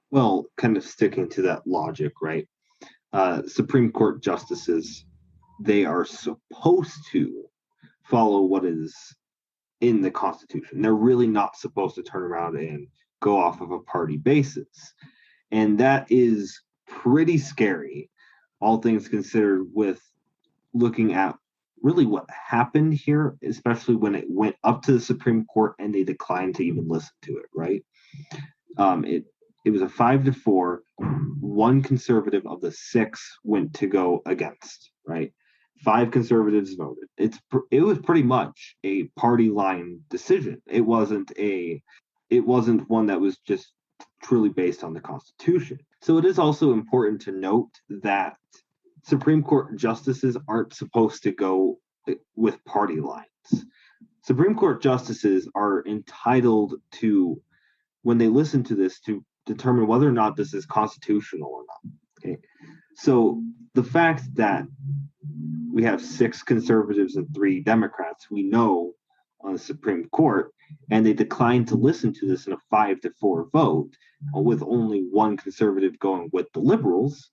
Well, kind of sticking to that logic, right? Supreme Court justices, they are supposed to follow what is in the Constitution. They're really not supposed to turn around and go off of a party basis. And that is pretty scary, all things considered, with looking at really what happened here, especially when it went up to the Supreme Court and they declined to even listen to it, right? It was a 5-4. One conservative of the 6 went to go against, right? 5 conservatives voted. It was pretty much a party line decision. It wasn't one that was just truly based on the Constitution. So it is also important to note that Supreme Court justices aren't supposed to go with party lines. Supreme Court justices are entitled to, when they listen to this, to determine whether or not this is constitutional or not. Okay. So the fact that we have 6 conservatives and 3 Democrats, we know, on the Supreme Court, and they declined to listen to this in a 5-4 vote, with only one conservative going with the liberals,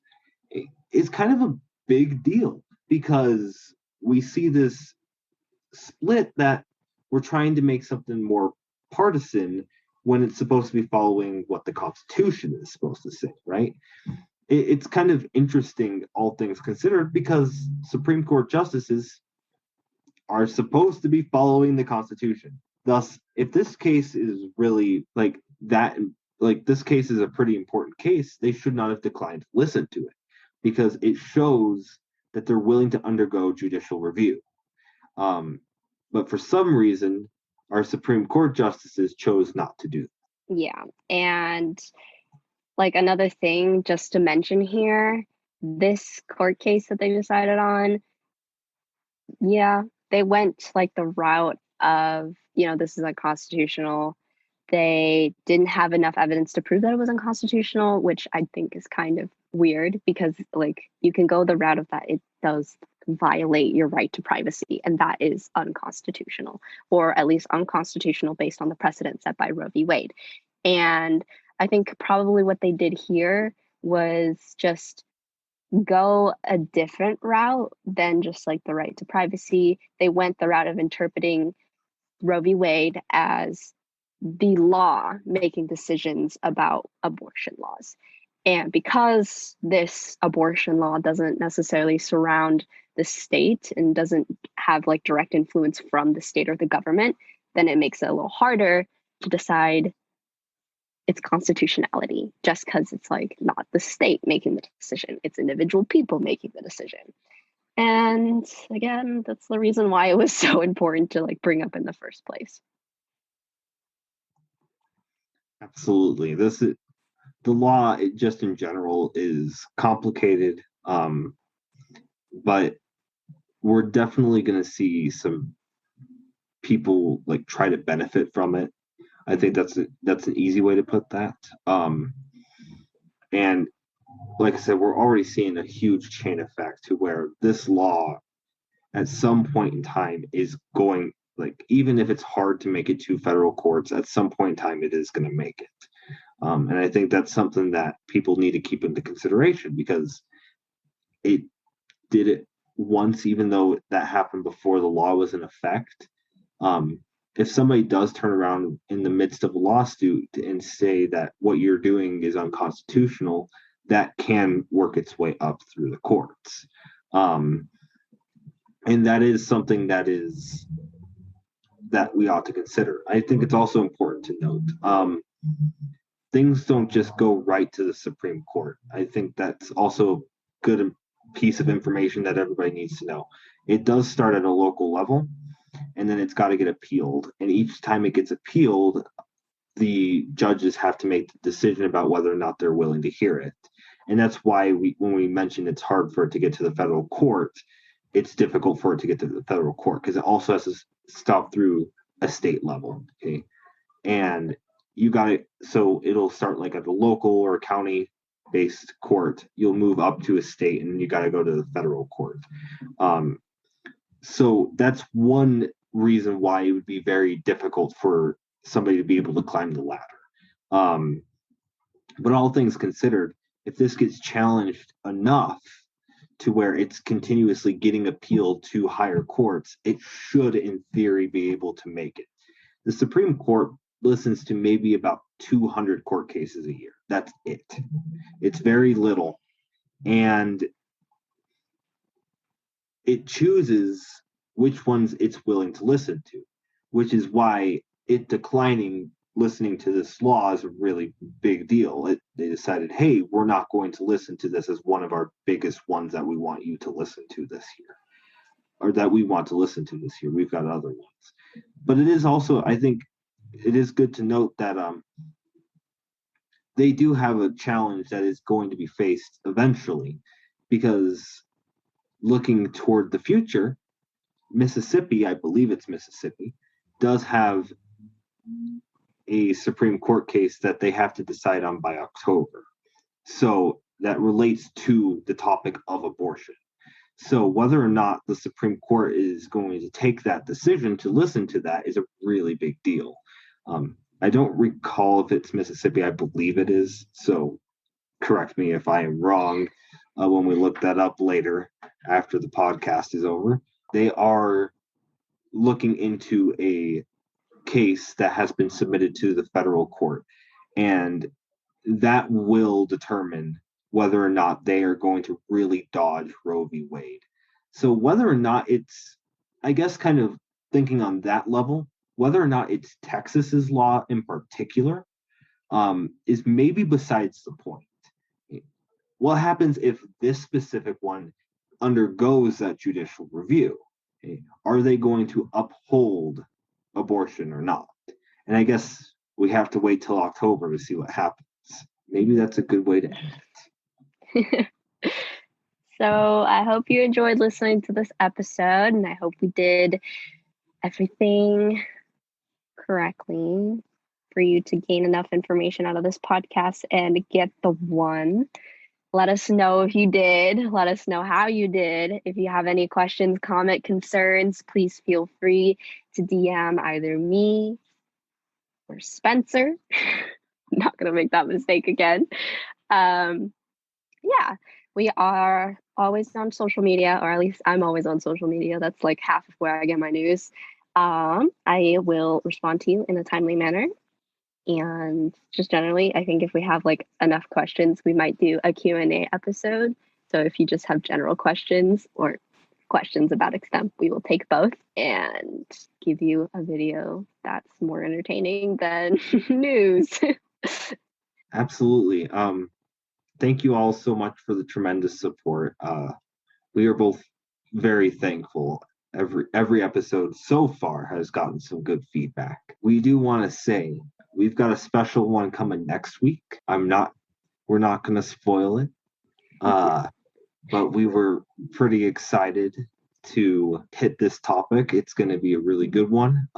is kind of a big deal, because we see this split that we're trying to make something more partisan when it's supposed to be following what the Constitution is supposed to say, right? It's kind of interesting, all things considered, because Supreme Court justices are supposed to be following the Constitution. Thus, if this case is really this case is a pretty important case, they should not have declined to listen to it, because it shows that they're willing to undergo judicial review. But for some reason, our Supreme Court justices chose not to do that. Yeah. And another thing just to mention here, this court case that they decided on, yeah, they went the route of, this is unconstitutional. They didn't have enough evidence to prove that it was unconstitutional, which I think is kind of weird, because you can go the route of that it does violate your right to privacy, and that is unconstitutional, or at least unconstitutional based on the precedent set by Roe v. Wade. And I think probably what they did here was just go a different route than just the right to privacy. They went the route of interpreting Roe v. Wade as the law making decisions about abortion laws. And because this abortion law doesn't necessarily surround the state and doesn't have direct influence from the state or the government, then it makes it a little harder to decide its constitutionality, just because it's not the state making the decision, it's individual people making the decision. And again, that's the reason why it was so important to bring up in the first place. Absolutely. The law, just in general, is complicated, but we're definitely going to see some people try to benefit from it. I think that's an easy way to put that. And like I said, we're already seeing a huge chain effect to where this law, at some point in time, is going, even if it's hard to make it to federal courts, at some point in time, it is going to make it. And I think that's something that people need to keep into consideration, because it did it once, even though that happened before the law was in effect. If somebody does turn around in the midst of a lawsuit and say that what you're doing is unconstitutional, that can work its way up through the courts. And that is something that we ought to consider. I think it's also important to note things don't just go right to the Supreme Court. I think that's also a good piece of information that everybody needs to know. It does start at a local level, and then it's got to get appealed. And each time it gets appealed, the judges have to make the decision about whether or not they're willing to hear it. And that's why when we mentioned it's hard for it to get to the federal court, it's difficult for it to get to the federal court because it also has to stop through a state level. Okay. And you got it. So it'll start like at a local or county based court. You'll move up to a state and you got to go to the federal court. So that's one reason why it would be very difficult for somebody to be able to climb the ladder. But all things considered, if this gets challenged enough to where it's continuously getting appealed to higher courts, it should, in theory, be able to make it. The Supreme Court listens to maybe about 200 court cases a year. That's it. It's very little. And it chooses which ones it's willing to listen to, which is why it declining listening to this law is a really big deal. They decided, hey, we're not going to listen to this as one of our biggest ones that we want you to listen to this year, or that we want to listen to this year. We've got other ones. But it is also, I think, it is good to note that they do have a challenge that is going to be faced eventually, because looking toward the future, Mississippi, I believe it's Mississippi, does have a Supreme Court case that they have to decide on by October. So that relates to the topic of abortion. So whether or not the Supreme Court is going to take that decision to listen to that is a really big deal. I don't recall if it's Mississippi. I believe it is. So correct me if I am wrong when we look that up later after the podcast is over. They are looking into a case that has been submitted to the federal court, and that will determine whether or not they are going to really dodge Roe v. Wade. So whether or not it's, I guess, kind of thinking on that level, whether or not it's Texas's law in particular is maybe besides the point. What happens if this specific one undergoes that judicial review? Are they going to uphold abortion or not? And I guess we have to wait till October to see what happens. Maybe that's a good way to end it. So I hope you enjoyed listening to this episode, and I hope we did everything correctly for you to gain enough information out of this podcast and get the one. Let us know if you did. Let us know how you did. If you have any questions, comment, concerns, please feel free to DM either me or Spencer. I'm not going to make that mistake again. Yeah, we are always on social media, or at least I'm always on social media. That's like half of where I get my news. I will respond to you in a timely manner. And just generally, I think if we have like enough questions, we might do a Q&A episode. So if you just have general questions or questions about extemp, we will take both and give you a video that's more entertaining than news. Absolutely. Thank you all so much for the tremendous support. We are both very thankful. Every episode so far has gotten some good feedback. We do want to say we've got a special one coming next week. We're not going to spoil it. But we were pretty excited to hit this topic. It's going to be a really good one.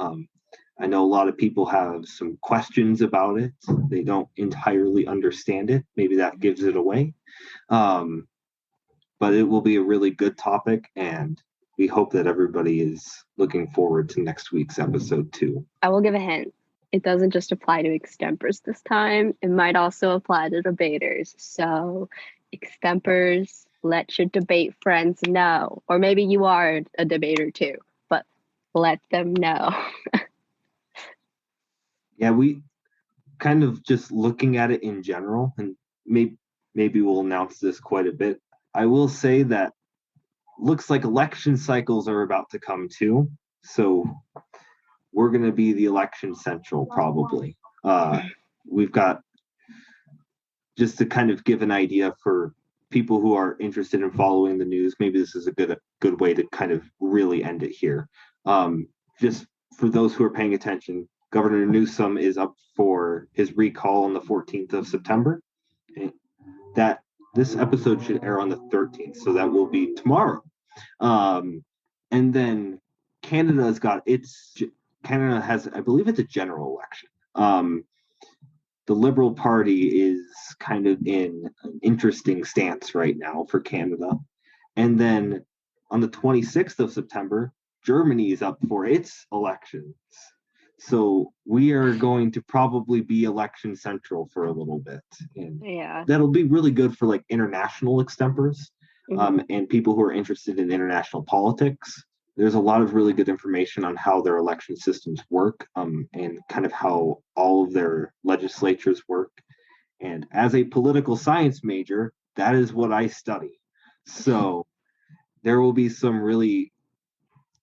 I know a lot of people have some questions about it. They don't entirely understand it. Maybe that gives it away. But it will be a really good topic, and we hope that everybody is looking forward to next week's episode too. I will give a hint. It doesn't just apply to extempers this time. It might also apply to debaters. So extempers, let your debate friends know. Or maybe you are a debater too, but let them know. Yeah, we kind of just looking at it in general, and maybe we'll announce this quite a bit. I will say that looks like election cycles are about to come too. So we're going to be the election central probably. We've got, just to kind of give an idea for people who are interested in following the news, maybe this is a good way to kind of really end it here. Just for those who are paying attention, Governor Newsom is up for his recall on the 14th of September. That this episode should air on the 13th, so that will be tomorrow. And then Canada has, I believe it's a general election. The Liberal Party is kind of in an interesting stance right now for Canada. And then on the 26th of September, Germany is up for its elections. So we are going to probably be election central for a little bit. And that'll be really good for like international extempers, and people who are interested in international politics. There's a lot of really good information on how their election systems work, and kind of how all of their legislatures work. And as a political science major, that is what I study. So there will be some really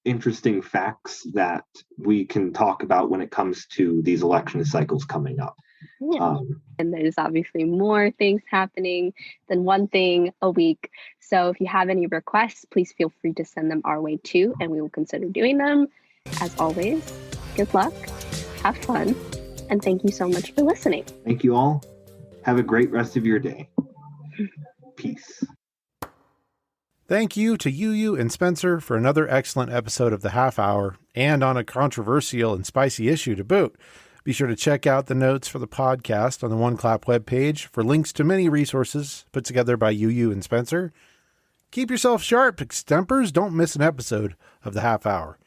interesting facts that we can talk about when it comes to these election cycles coming up. And there's obviously more things happening than one thing a week. So if you have any requests, please feel free to send them our way too, and we will consider doing them. As always, good luck, have fun, and thank you so much for listening. Thank you all. Have a great rest of your day. Peace. Thank you to Yu and Spencer for another excellent episode of The Half Hour, and on a controversial and spicy issue to boot. Be sure to check out the notes for the podcast on the One Clap webpage for links to many resources put together by Yu and Spencer. Keep yourself sharp, extempers. Don't miss an episode of The Half Hour.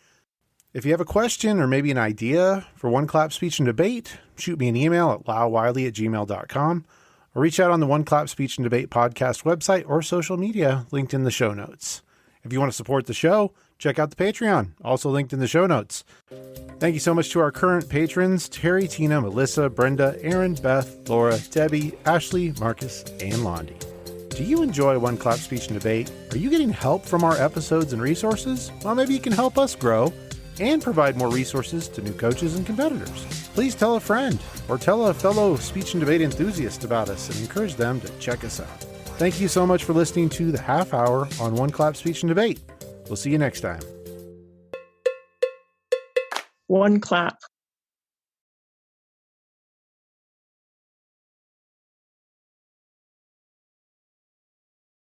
If you have a question or maybe an idea for One Clap Speech and Debate, shoot me an email at lowwiley@gmail.com. or reach out on the One Clap Speech and Debate podcast website or social media linked in the show notes. If you want to support the show, check out the Patreon, also linked in the show notes. Thank you so much to our current patrons, Terry, Tina, Melissa, Brenda, Aaron, Beth, Laura, Debbie, Ashley, Marcus, and Londi. Do you enjoy One Clap Speech and Debate? Are you getting help from our episodes and resources? Well, maybe you can help us grow and provide more resources to new coaches and competitors. Please tell a friend or tell a fellow speech and debate enthusiast about us and encourage them to check us out. Thank you so much for listening to The Half Hour on One Clap Speech and Debate. We'll see you next time. One clap.